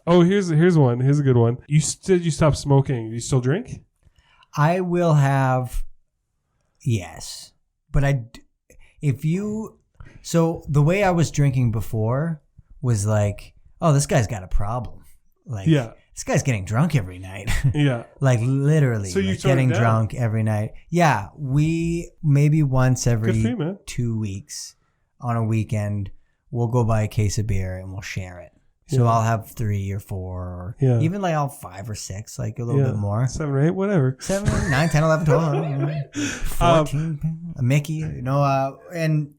Here's one. Here's a good one. You said you stopped smoking. Do you still drink? I will have, yes. But so the way I was drinking before was like, oh, this guy's got a problem. Like, this guy's getting drunk every night. Yeah. Like literally So you getting drunk every night. Yeah. We maybe once every 2 weeks on a weekend, we'll go buy a case of beer and we'll share it. So I'll have 3 or 4 or even like I'll 5 or 6, like a little bit more. 7 or 8, whatever. 7, 9, 10, 11, 12, 14, a Mickey, you know, and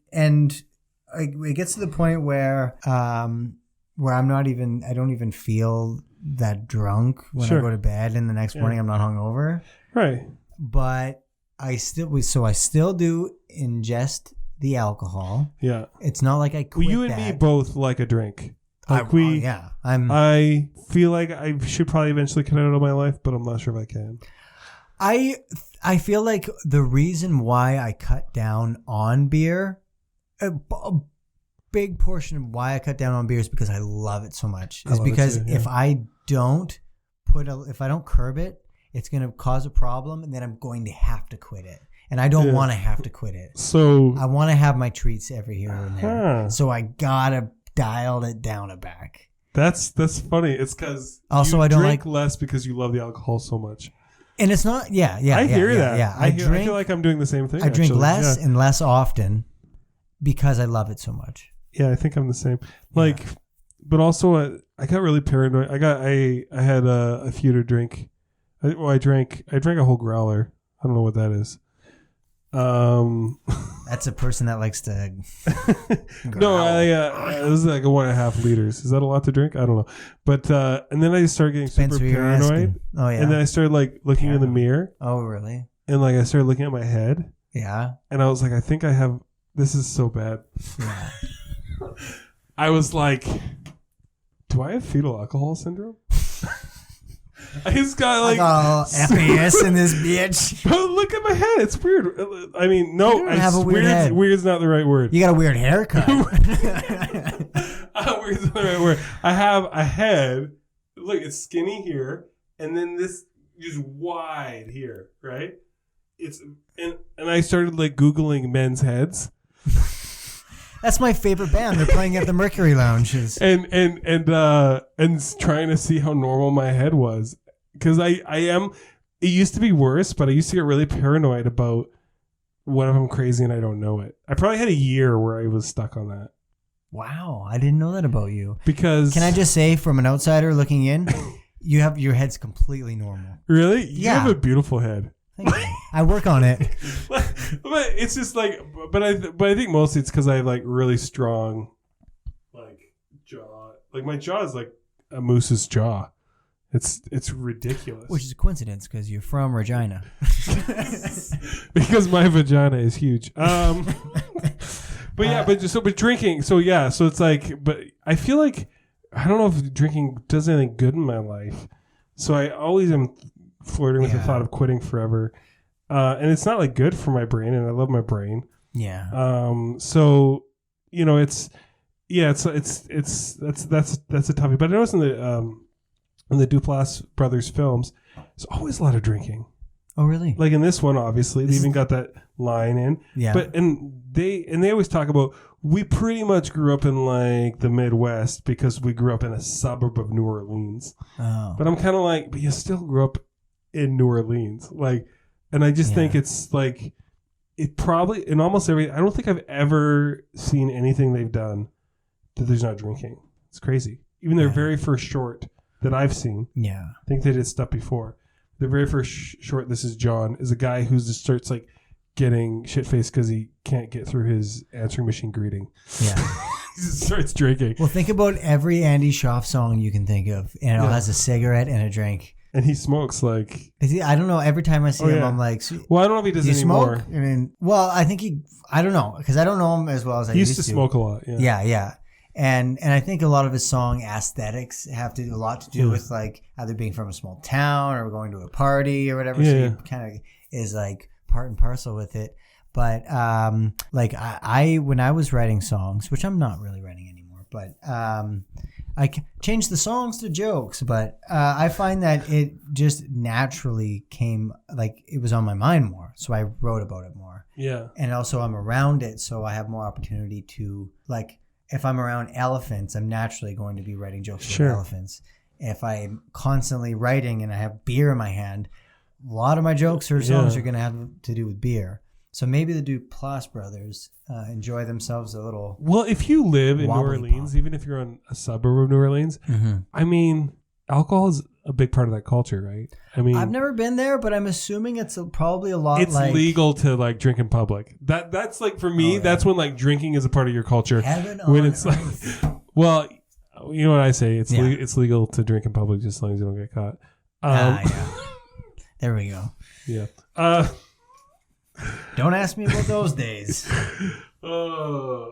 it gets to the point where I don't even feel that drunk when I go to bed, and the next morning I'm not hungover. Right. But I still do ingest the alcohol. Yeah. It's not like I quit you and me both like a drink. Like I feel like I should probably eventually cut it out of my life, but I'm not sure if I can. I feel like the reason why I cut down on beer, a big portion of why I cut down on beer is because I love it so much. Is because if I don't curb it, it's going to cause a problem, and then I'm going to have to quit it. And I don't want to have to quit it. So I want to have my treats every here and there. So I gotta dial it down a back. That's funny. It's because also I don't drink less because you love the alcohol so much. And it's not. I hear that. Yeah, I feel like I'm doing the same thing. I drink less and less often because I love it so much. Yeah, I think I'm the same. Like, but also I got really paranoid. I had a few to drink. I drank a whole growler. I don't know what that is. That's a person that likes to no, it was like 1.5 liters. Is that a lot to drink? I don't know. But and then I started getting super paranoid. Oh yeah. And then I started like looking in the mirror. Oh really? And like I started looking at my head. Yeah. And I was like, I think I have, this is so bad. Yeah. I was like, do I have fetal alcohol syndrome? I just got like FAS in this bitch. But look at my head. It's weird. I mean, no, I have a weird head. Weird is not the right word. You got a weird haircut. Weird is not the right word. I have a head. Look, it's skinny here, and then this is wide here, right? It's and I started like Googling men's heads. That's my favorite band. They're playing at the Mercury Lounges. And trying to see how normal my head was. Because it used to be worse, but I used to get really paranoid about what if I'm crazy and I don't know it. I probably had a year where I was stuck on that. Wow, I didn't know that about you. Because can I just say, from an outsider looking in, your head's completely normal. Really? You have a beautiful head. I work on it. But it's just like, but I think mostly it's because I have like really strong, like jaw. Like my jaw is like a moose's jaw. It's ridiculous. Which is a coincidence because you're from Regina. Because my vagina is huge. But yeah, but drinking. So yeah, so it's like, but I feel like I don't know if drinking does anything good in my life. So I always am flirting with the thought of quitting forever. And it's not like good for my brain, and I love my brain. Yeah. So, you know, that's a toughie. But I noticed in the Duplass Brothers films, there's always a lot of drinking. Oh, really? Like in this one, obviously, they even got that line in. Yeah. But they always talk about, we pretty much grew up in like the Midwest because we grew up in a suburb of New Orleans. Oh. But I'm kind of like, but you still grew up in New Orleans, like. And I just think it's like, it probably, in almost every, I don't think I've ever seen anything they've done that there's not drinking. It's crazy. Even their very first short that I've seen. Yeah. I think they did stuff before. Their very first short, This Is John, is a guy who just starts like getting shit-faced because he can't get through his answering machine greeting. Yeah. He just starts drinking. Well, think about every Andy Schaaf song you can think of. And it has a cigarette and a drink. And he smokes like... I don't know. Every time I see him, I'm like... Well, I don't know if he does anymore. Smoke? I mean, well, I think I don't know. Because I don't know him as well as I used to. He used to smoke a lot. Yeah. Yeah. And I think a lot of his song aesthetics have a lot to do with like either being from a small town or going to a party or whatever. So he kind of is like part and parcel with it. But like I when I was writing songs, which I'm not really writing anymore, but I can change the songs to jokes, but I find that it just naturally came, like it was on my mind more, so I wrote about it more. Yeah. And also I'm around it, so I have more opportunity to, like, if I'm around elephants, I'm naturally going to be writing jokes about elephants. If I'm constantly writing and I have beer in my hand, a lot of my jokes or songs are going to have to do with beer. So maybe the Duplass Brothers enjoy themselves a little. Well, if you live in New Orleans, even if you're on a suburb of New Orleans, I mean, alcohol is a big part of that culture, right? I mean, I've never been there, but I'm assuming it's probably a lot. It's legal to like drink in public. That's like for me. That's when like drinking is a part of your culture. Heaven on earth. Like, well, you know what I say? It's it's legal to drink in public just as long as you don't get caught. There we go. Yeah. Don't ask me about those days.